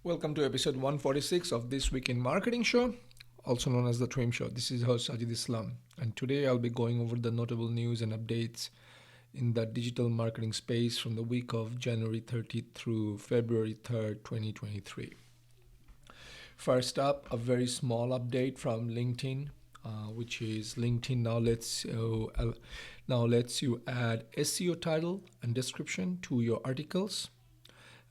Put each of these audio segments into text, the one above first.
Welcome to episode 146 of This Week in Marketing Show, also known as the Trim Show. This is host Sajid Islam, and today I'll be going over the notable news and updates in the digital marketing space from the week of January 30th through February 3rd, 2023. First up, a very small update from LinkedIn, which is LinkedIn now lets you add SEO title and description to your articles.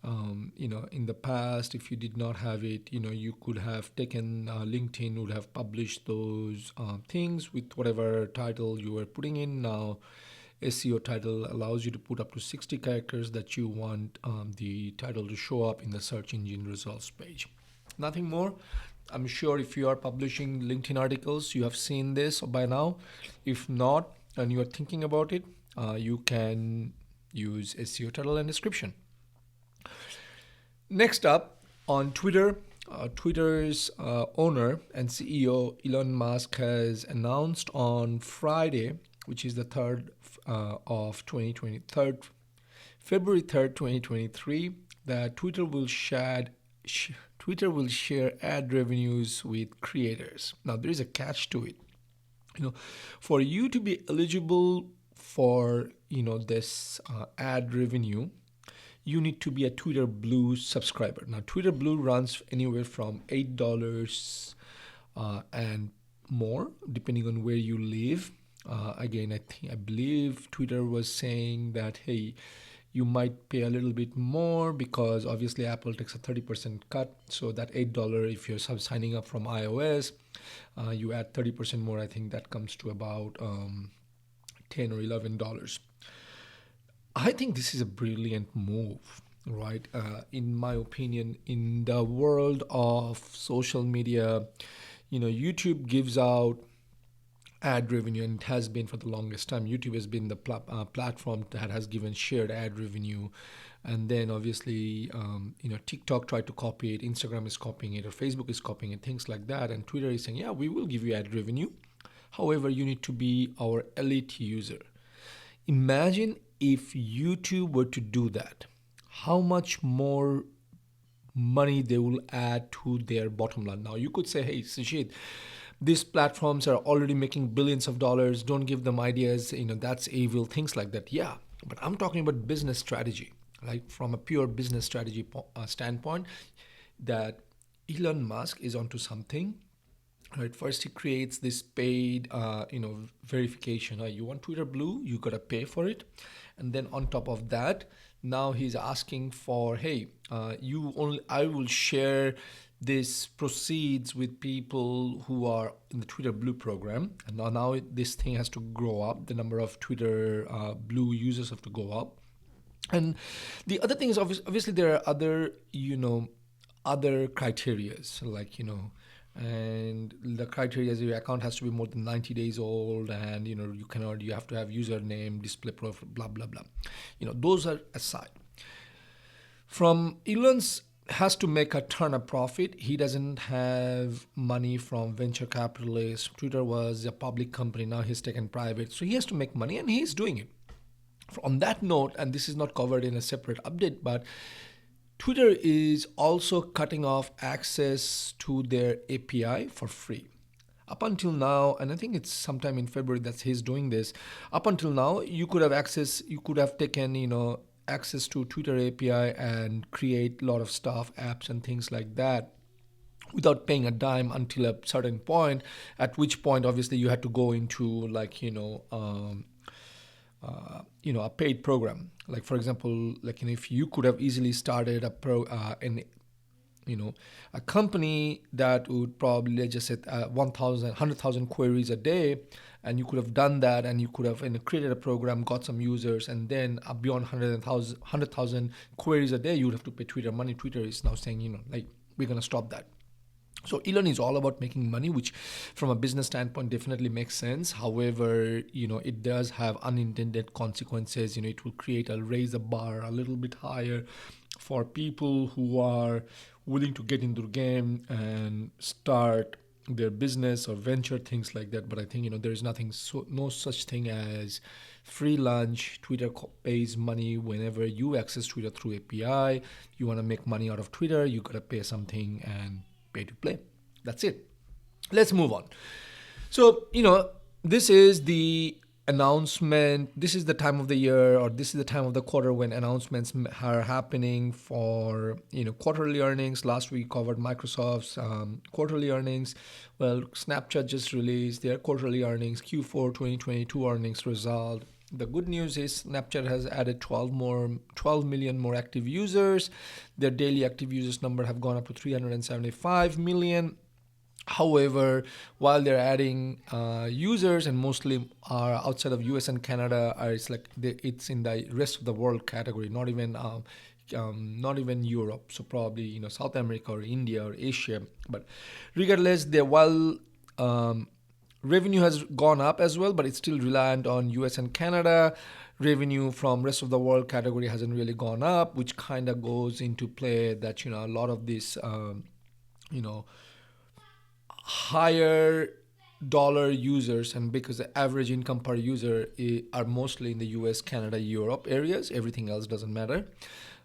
In the past, if you did not have it, you could have taken LinkedIn would have published those things with whatever title you were putting in. Now, SEO title allows you to put up to 60 characters that you want the title to show up in the search engine results page. Nothing more. I'm sure if you are publishing LinkedIn articles, you have seen this by now. If not, and you are thinking about it, you can use SEO title and description. Next up, on Twitter, Twitter's owner and CEO Elon Musk has announced on Friday, which is the 3rd of 2023, February 3rd, 2023, that Twitter will share ad revenues with creators. Now, there is a catch to it. For you to be eligible for this ad revenue, you need to be a Twitter Blue subscriber. Now, Twitter Blue runs anywhere from $8 and more, depending on where you live. Again, I believe Twitter was saying that, hey, you might pay a little bit more because obviously Apple takes a 30% cut. So that $8, if you're signing up from iOS, you add 30% more. I think that comes to about $10 or $11. I think this is a brilliant move, right? In my opinion, in the world of social media, YouTube gives out ad revenue, and it has been for the longest time. YouTube has been the platform that has given shared ad revenue. And then obviously, TikTok tried to copy it, Instagram is copying it, or Facebook is copying it, things like that. And Twitter is saying, yeah, we will give you ad revenue. However, you need to be our elite user. Imagine if YouTube were to do that, how much more money they will add to their bottom line. Now, you could say, hey, Sajid, these platforms are already making billions of dollars. Don't give them ideas. That's evil, things like that. Yeah, but I'm talking about business strategy, like from a pure business strategy standpoint, that Elon Musk is onto something. Right, first he creates this paid, verification. You want Twitter Blue, you gotta pay for it, and then on top of that, now he's asking for, hey, I will share this proceeds with people who are in the Twitter Blue program, and now this thing has to grow up. The number of Twitter Blue users have to go up, and the other thing is obviously there are other criterias like and the criteria is your account has to be more than 90 days old, and you have to have username, display profile, blah blah blah. Those are aside. From Elon's has to make a ton of profit. He doesn't have money from venture capitalists. Twitter was a public company, now he's taken private, so he has to make money, and he's doing it. On that note, and this is not covered in a separate update, but Twitter is also cutting off access to their API for free. Up until now, and I think it's sometime in February that he's doing this, up until now, you could have taken, access to Twitter API and create a lot of stuff, apps and things like that without paying a dime until a certain point, at which point, obviously, you had to go into a paid program. Like, for example, if you could have easily started a company that would probably, let's just say, 100,000 queries a day, and you could have done that, and you could have created a program, got some users, and then beyond 100,000 queries a day, you would have to pay Twitter money. Twitter is now saying, we're going to stop that. So Elon is all about making money, which from a business standpoint definitely makes sense. However, it does have unintended consequences. It will raise the bar a little bit higher for people who are willing to get into the game and start their business or venture, things like that. But I think, there is no such thing as free lunch. Twitter pays money whenever you access Twitter through API. You want to make money out of Twitter, you got to pay something and pay to play. That's it. Let's move on. So, this is the announcement. This is the time of the year, or this is the time of the quarter when announcements are happening for, quarterly earnings. Last week covered Microsoft's quarterly earnings. Well, Snapchat just released their quarterly earnings, Q4 2022 earnings result. The good news is Snapchat has added 12 million more active users. Their daily active users number have gone up to 375 million. However, while they're adding users and mostly are outside of US and Canada, it's in the rest of the world category, not even Europe. So probably South America or India or Asia. But regardless, while revenue has gone up as well, but it's still reliant on US and Canada. Revenue from rest of the world category hasn't really gone up, which kind of goes into play that a lot of this higher dollar users, and because the average income per user are mostly in the US, Canada, Europe areas, everything else doesn't matter.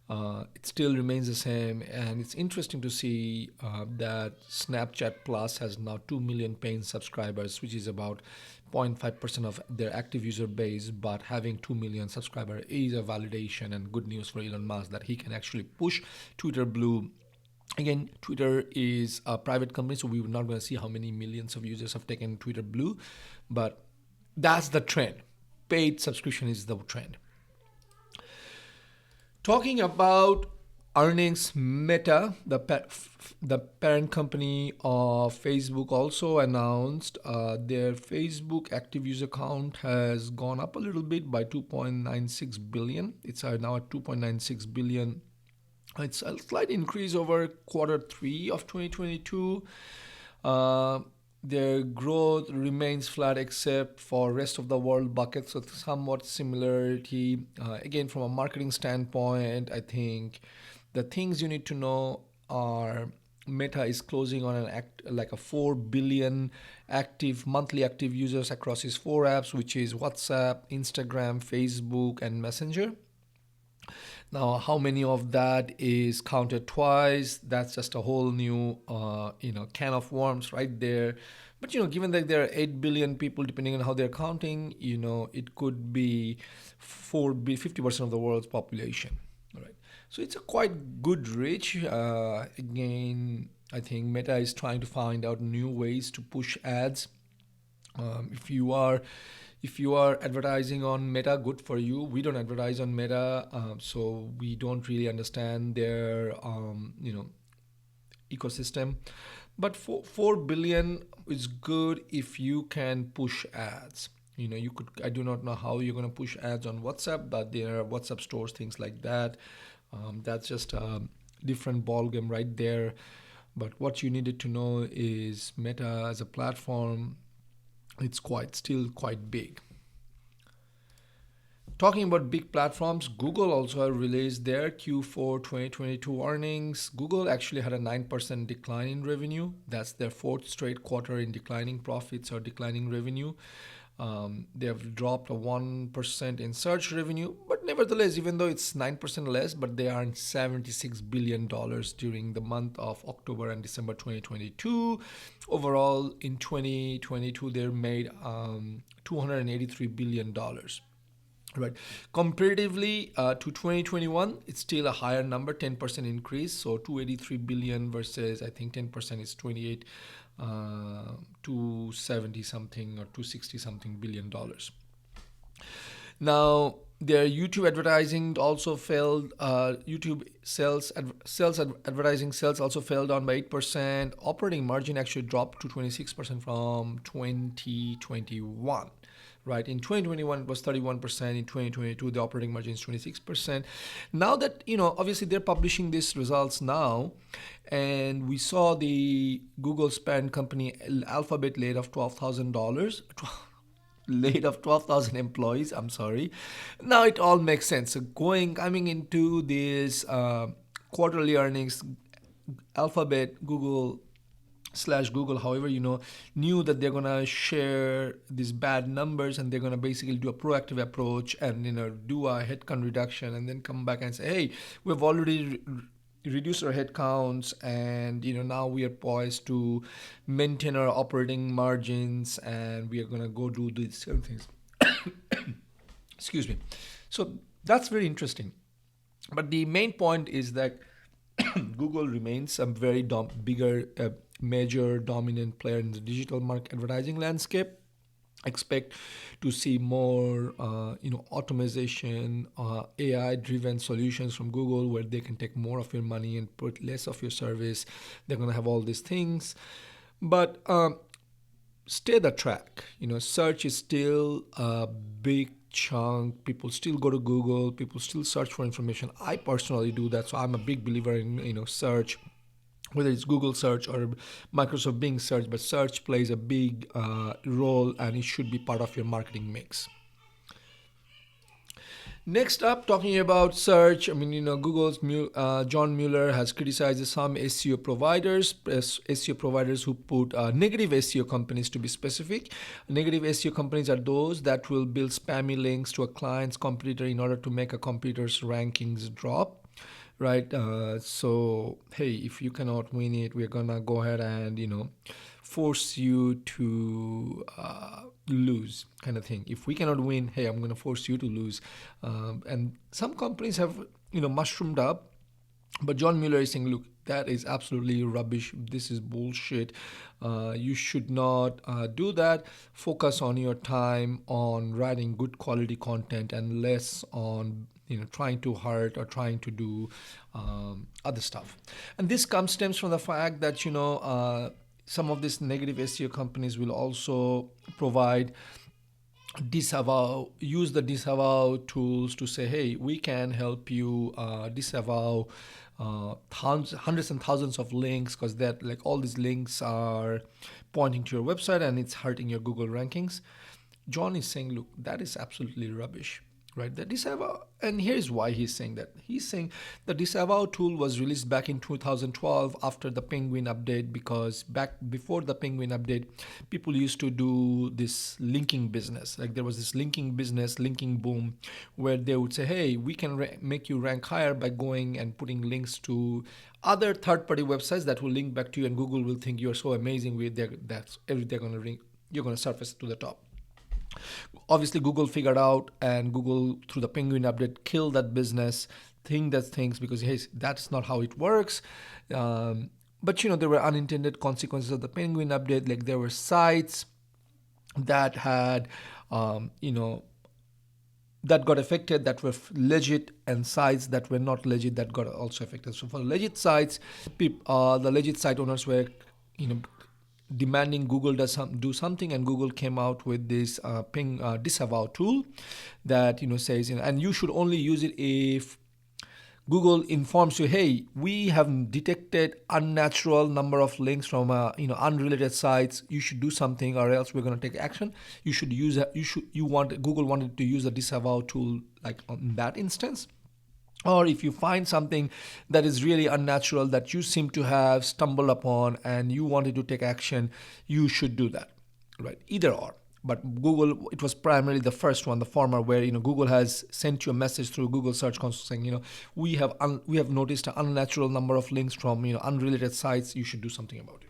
It still remains the same, and it's interesting to see that Snapchat Plus has now 2 million paying subscribers, which is about 0.5% of their active user base. But having 2 million subscribers is a validation and good news for Elon Musk that he can actually push Twitter Blue. Again, Twitter is a private company, so we're not going to see how many millions of users have taken Twitter Blue, but that's the trend. Paid subscription is the trend. Talking about earnings, Meta, the parent company of Facebook, also announced their Facebook active user count has gone up a little bit by 2.96 billion. It's now at 2.96 billion. It's a slight increase over quarter 3 of 2022. Their growth remains flat except for rest of the world buckets, so somewhat similarity. Again, from a marketing standpoint, I think the things you need to know are Meta is closing on a 4 billion monthly active users across its 4 apps, which is WhatsApp, Instagram, Facebook, and Messenger. Now, how many of that is counted twice? That's just a whole new, can of worms right there. But, given that there are 8 billion people, depending on how they're counting, it could be 50% of the world's population. All right. So it's a quite good reach. Again, I think Meta is trying to find out new ways to push ads. If you are advertising on Meta, good for you. We don't advertise on Meta, so we don't really understand their ecosystem. But 4 billion is good if you can push ads. You could. I do not know how you're going to push ads on WhatsApp, but there are WhatsApp stores, things like that. That's just a different ballgame right there. But what you needed to know is Meta as a platform, it's still quite big. Talking about big platforms, Google also released their Q4 2022 earnings. Google actually had a 9% decline in revenue. That's their 4th straight quarter in declining profits or declining revenue. They have dropped a 1% in search revenue, but nevertheless, even though it's 9% less, but they earned $76 billion during the month of October and December 2022. Overall, in 2022, they made $283 billion. Right. Comparatively to 2021, it's still a higher number, 10% increase. So 283 billion versus I think 10% is 270 something or 260 something billion dollars. Now, their YouTube advertising also fell. YouTube advertising sales also fell down by 8%. Operating margin actually dropped to 26% from 2021. Right, in 2021 it was 31%. In 2022 the operating margin is 26%. Now that obviously they're publishing these results now, and we saw the Google's parent company Alphabet laid off $12,000 employees. I'm sorry. Now it all makes sense. So coming into this quarterly earnings, Alphabet, Google slash Google, however, knew that they're gonna share these bad numbers, and they're gonna basically do a proactive approach and do a headcount reduction, and then come back and say, hey, we've already reduced our headcounts, and now we are poised to maintain our operating margins, and we are gonna go do these certain things. Excuse me. So that's very interesting. But the main point is that Google remains a very bigger, major, dominant player in the digital market advertising landscape. Expect to see more, automation, AI-driven solutions from Google, where they can take more of your money and put less of your service. They're gonna have all these things, but stay the track. Search is still a big chunk. People still go to Google. People still search for information. I personally do that, so I'm a big believer in search, whether it's Google search or Microsoft Bing search. But search plays a big role, and it should be part of your marketing mix. Next up, talking about search, Google's John Mueller has criticized some SEO providers who put negative SEO companies, to be specific. Negative SEO companies are those that will build spammy links to a client's competitor in order to make a competitor's rankings drop. Right? So, hey, if you cannot win it, we're gonna go ahead and force you to lose, kind of thing. If we cannot win, hey, I'm gonna force you to lose. And some companies have mushroomed up, but John Mueller is saying, look, that is absolutely rubbish. This is bullshit. You should not do that. Focus on your time on writing good quality content and less on trying to hurt or trying to do other stuff. And this stems from the fact that some of these negative SEO companies will also provide use the disavow tools to say, hey, we can help you disavow hundreds and thousands of links, because that, like, all these links are pointing to your website and it's hurting your Google rankings. John is saying, look, that is absolutely rubbish. Right, the disavow, and here's why he's saying that. He's saying the disavow tool was released back in 2012 after the Penguin update, because back before the Penguin update, people used to do this linking business. Like, there was this linking business, linking boom, where they would say, hey, we can make you rank higher by going and putting links to other third-party websites that will link back to you, and Google will think you're so amazing you're going to surface to the top. Obviously, Google figured out, and Google, through the Penguin update, killed that business, because, hey, that's not how it works. But there were unintended consequences of the Penguin update. Like, there were sites that had, that got affected, that were legit, and sites that were not legit that got also affected. So for legit sites, the legit site owners were, demanding Google do something, and Google came out with this disavow tool that says, and you should only use it if Google informs you, hey, we have detected unnatural number of links from unrelated sites. You should do something, or else we're going to take action. You should use Google wanted to use a disavow tool, like, on that instance. Or if you find something that is really unnatural that you seem to have stumbled upon and you wanted to take action, you should do that, right? Either or. But Google, it was primarily the first one, the former, where Google has sent you a message through Google Search Console saying, we have noticed an unnatural number of links from unrelated sites. You should do something about it.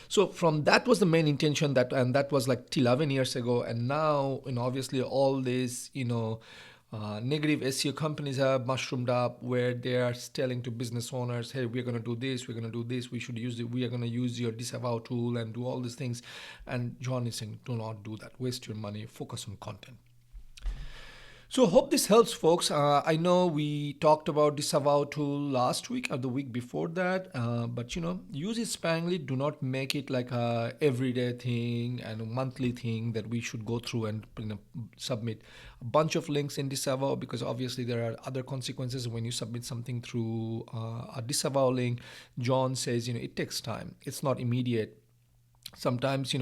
So from that was the main intention, and that was like 11 years ago. And now, obviously, all these negative SEO companies have mushroomed up, where they are telling to business owners, hey, we're going to do this, we are going to use your disavow tool and do all these things. And John is saying, do not do that. Waste your money. Focus on content. So hope this helps, folks. I know we talked about disavow tool last week or the week before that, but use it sparingly. Do not make it like a everyday thing and a monthly thing that we should go through and submit a bunch of links in disavow, because obviously there are other consequences when you submit something through a disavow link. John says, it takes time. It's not immediate. Sometimes,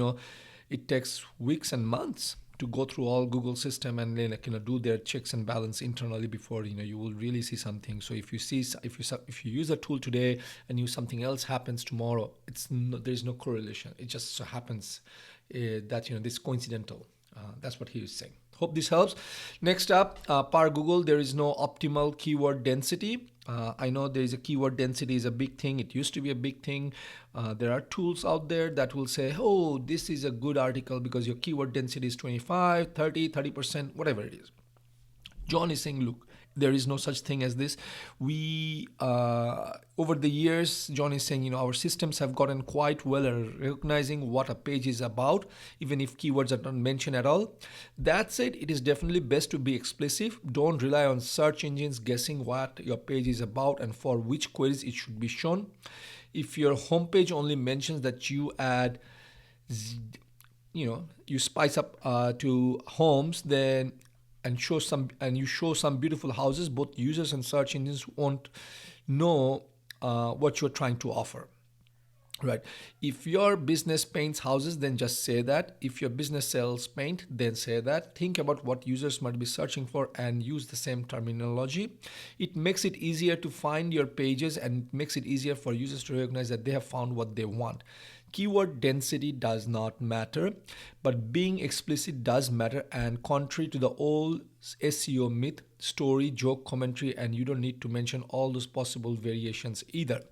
it takes weeks and months to go through all Google system and then do their checks and balance internally before you will really see something. So if you use a tool today and something else happens tomorrow, there's no correlation. It just so happens that this is coincidental. That's what he is saying. Hope this helps. Next up, per Google, there is no optimal keyword density. I know there is a keyword density is a big thing. It used to be a big thing. There are tools out there that will say, oh, this is a good article because your keyword density is 25, 30%, whatever it is. John is saying, look, there is no such thing as this. We, over the years, John is saying, our systems have gotten quite well at recognizing what a page is about, even if keywords are not mentioned at all. That said, it is definitely best to be explicit. Don't rely on search engines guessing what your page is about and for which queries it should be shown. If your homepage only mentions that you add, you spice up to homes, then and you show some beautiful houses, both users and search engines won't know what you're trying to offer, right? If your business paints houses, then just say that. If your business sells paint, then say that. Think about what users might be searching for and use the same terminology. It makes it easier to find your pages and makes it easier for users to recognize that they have found what they want. Keyword density does not matter, but being explicit does matter, and contrary to the old SEO myth, story, joke, commentary, and you don't need to mention all those possible variations either.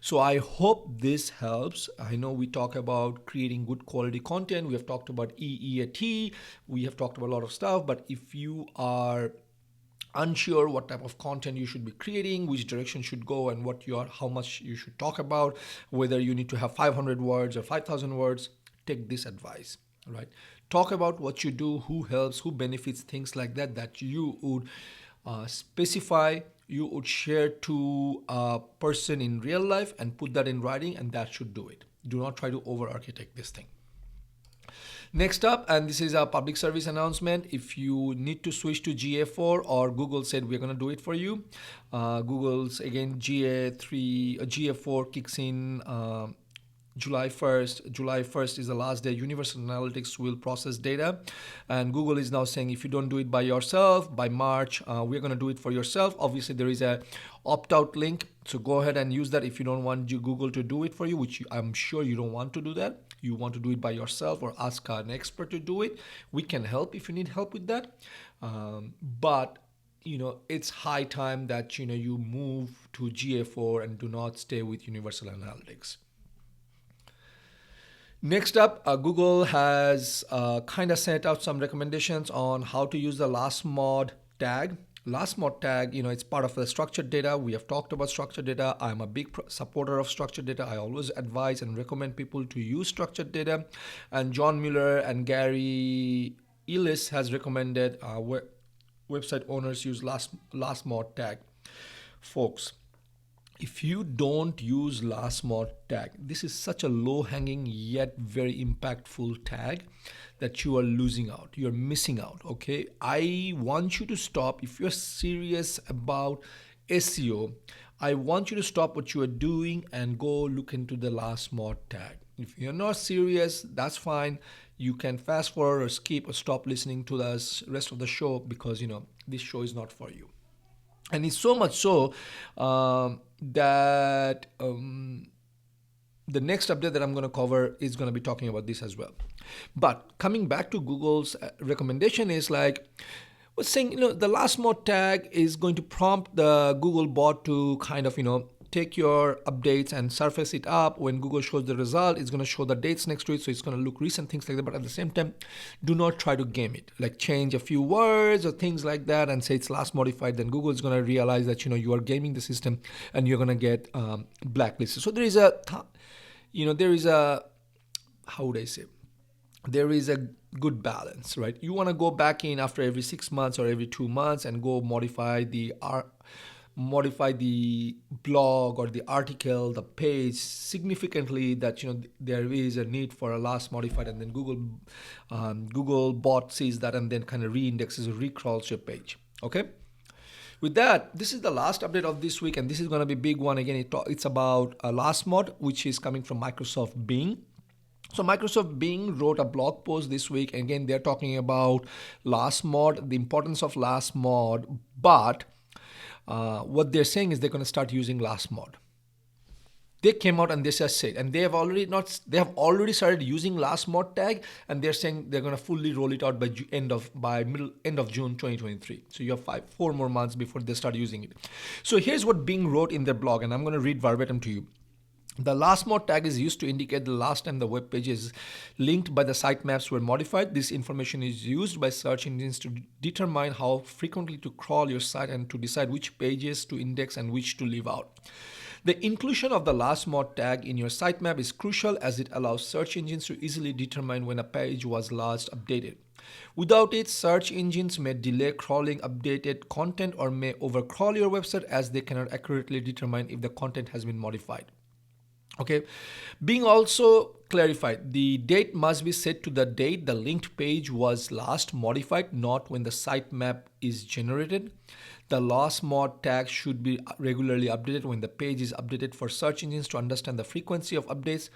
So I hope this helps. I know we talk about creating good quality content. We have talked about EEAT. We have talked about a lot of stuff, but if you are unsure what type of content you should be creating, which direction should go, and how much you should talk about, whether you need to have 500 words or 5,000 words, take this advice, right? Talk about what you do, who helps, who benefits, things like that you would specify, you would share to a person in real life and put that in writing, and that should do it. Do not try to over-architect this thing. Next up, and this is a public service announcement, if you need to switch to GA4 or Google said we're going to do it for you, Google's again GA4 kicks in July 1st. July 1st is the last day Universal Analytics will process data, and Google is now saying if you don't do it by yourself, by March, we're going to do it for yourself. Obviously, there is a opt-out link, so go ahead and use that if you don't want Google to do it for you, which I'm sure you don't want to do that. You want to do it by yourself or ask an expert to do it. We can help if you need help with that. But it's high time that you move to GA4 and do not stay with Universal Analytics. Next up, Google has kind of sent out some recommendations on how to use the lastmod tag. Lastmod tag, it's part of the structured data. We have talked about structured data. I'm a big supporter of structured data. I always advise and recommend people to use structured data. And John Mueller and Gary Ellis has recommended website owners use lastmod tag. Folks, if you don't use lastmod tag, this is such a low-hanging yet very impactful tag that you are losing out. You're missing out, okay? I want you to stop. If you're serious about SEO, I want you to stop what you are doing and go look into the lastmod tag. If you're not serious, that's fine. You can fast forward or skip or stop listening to the rest of the show because, this show is not for you. And it's so much so that the next update that I'm going to cover is going to be talking about this as well. But coming back to Google's recommendation is was saying, the lastmod tag is going to prompt the Google bot to kind of, take your updates and surface it up. When Google shows the result, it's going to show the dates next to it. So it's going to look recent, things like that. But at the same time, do not try to game it, like change a few words or things like that and say it's last modified. Then Google is going to realize that, you are gaming the system and you're going to get blacklisted. So there is how would I say? There is a good balance, right? You want to go back in after every 6 months or every 2 months and go modify the blog or the article, the page significantly that there is a need for a last modified, and then Google bot sees that and then kind of reindexes or recrawls your page. Okay. With that, this is the last update of this week, and this is going to be a big one again. It's about lastmod, which is coming from Microsoft Bing. So Microsoft Bing wrote a blog post this week. Again, they're talking about lastmod, the importance of lastmod, but what they're saying is they're going to start using lastmod. They came out and they just said, and they have already started using lastmod tag, and they're saying they're going to fully roll it out by end of June 2023. So you have 4 more months before they start using it. So here's what Bing wrote in their blog, and I'm going to read verbatim to you. The lastmod tag is used to indicate the last time the web page is linked by the sitemaps were modified. This information is used by search engines to determine how frequently to crawl your site and to decide which pages to index and which to leave out. The inclusion of the lastmod tag in your sitemap is crucial as it allows search engines to easily determine when a page was last updated. Without it, search engines may delay crawling updated content or may overcrawl your website as they cannot accurately determine if the content has been modified. Okay, being also clarified, the date must be set to the date the linked page was last modified, not when the sitemap is generated. The lastmod tag should be regularly updated when the page is updated for search engines to understand the frequency of updates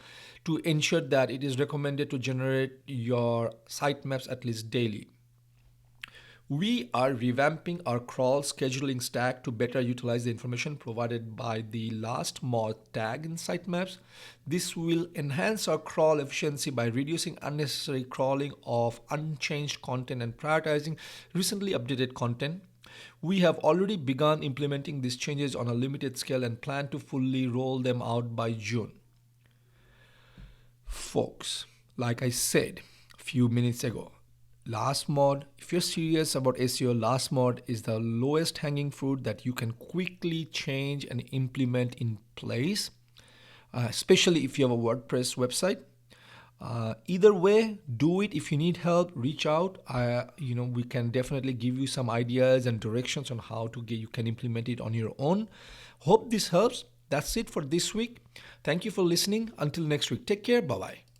to ensure that it is recommended to generate your sitemaps at least daily. We are revamping our crawl scheduling stack to better utilize the information provided by the lastmod tag in sitemaps. This will enhance our crawl efficiency by reducing unnecessary crawling of unchanged content and prioritizing recently updated content. We have already begun implementing these changes on a limited scale and plan to fully roll them out by June. Folks, like I said a few minutes ago, lastmod, if you're serious about SEO, lastmod is the lowest hanging fruit that you can quickly change and implement in place, especially if you have a WordPress website. Either way, do it. If you need help, reach out. We can definitely give you some ideas and directions on how you can implement it on your own. Hope this helps. That's it for this week. Thank you for listening. Until next week, take care. Bye-bye.